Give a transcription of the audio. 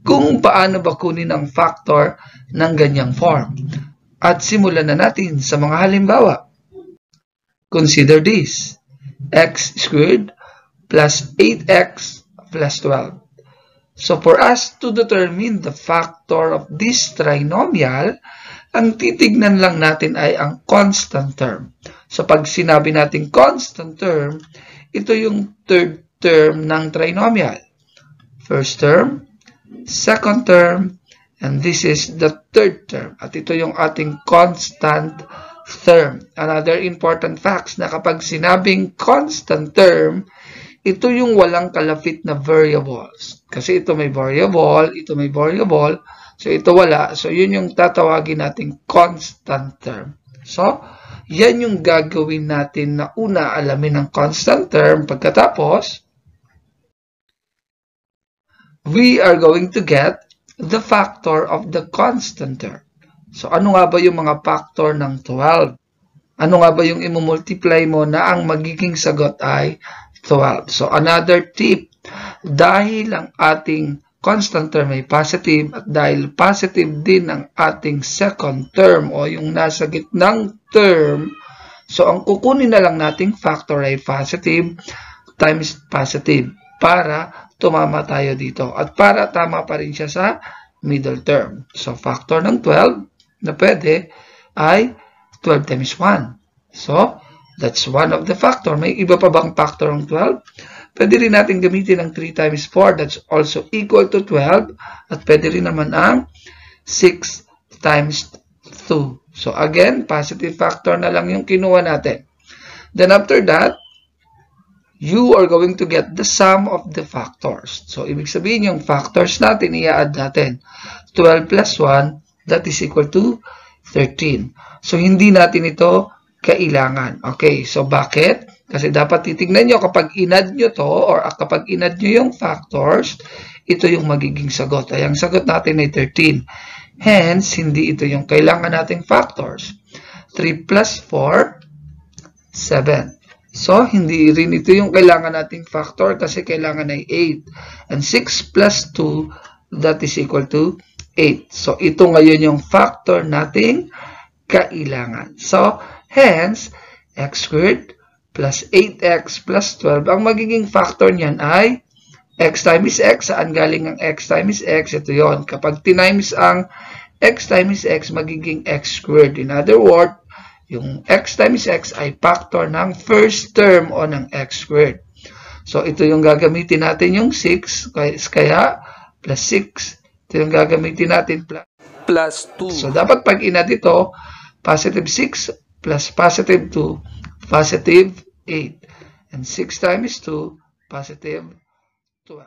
kung paano ba kunin ang factor ng ganyang form. At simulan na natin sa mga halimbawa. Consider this. X squared plus 8x plus 12. So for us to determine the factor of this trinomial, ang titignan lang natin ay ang constant term. So pag sinabi natin constant term, ito yung third term ng trinomial. First term, second term, and this is the third term. At ito yung ating constant term. Another important facts na kapag sinabing constant term, ito yung walang kalapit na variables. Kasi ito may variable, ito may variable, so ito wala. So yun yung tatawagin nating constant term. So, yan yung gagawin natin na una alamin ang constant term. Pagkatapos, we are going to get the factor of the constant term. So, ano nga ba yung mga factor ng 12? Ano nga ba yung imumultiply mo na ang magiging sagot ay 12? So, another tip, dahil ang ating constant term ay positive at dahil positive din ang ating second term o yung nasa gitnang term, so ang kukunin na lang nating factor ay positive times positive para tumama tayo dito at para tama pa rin siya sa middle term. So, factor ng 12 na pwede ay 12 times 1. So, that's one of the factor. May iba pa bang factor ng 12? Pwede rin natin gamitin ang 3 times 4. That's also equal to 12. At pwede rin naman ang 6 times 2. So, again, positive factor na lang yung kinuha natin. Then, after that, you are going to get the sum of the factors. So, ibig sabihin yung factors natin, i-add natin. 12 plus 1, that is equal to 13. So, hindi natin ito kailangan. Okay, so bakit? Kasi dapat titignan nyo kapag in-add nyo to or kapag in-add nyo yung factors, ito yung magiging sagot. Ay, ang sagot natin ay 13. Hence, hindi ito yung kailangan nating factors. 3 plus 4, 7. So, hindi rin ito yung kailangan nating factor kasi kailangan ay 8. And 6 plus 2, that is equal to 8. So, ito ngayon yung factor nating kailangan. So, hence, x squared plus 8x plus 12. Ang magiging factor niyan ay x times x. Saan galing ang x times x? Ito yon. Kapag tinimes ang x times x, magiging x squared. In other words, yung x times x ay factor ng first term o ng x squared. So, ito yung gagamitin natin yung 6. Kaya, plus 6. Ito yung gagamitin natin plus 2. So, dapat pag inad ito, positive 6 plus positive 2, positive 8. And 6 times 2, positive 12.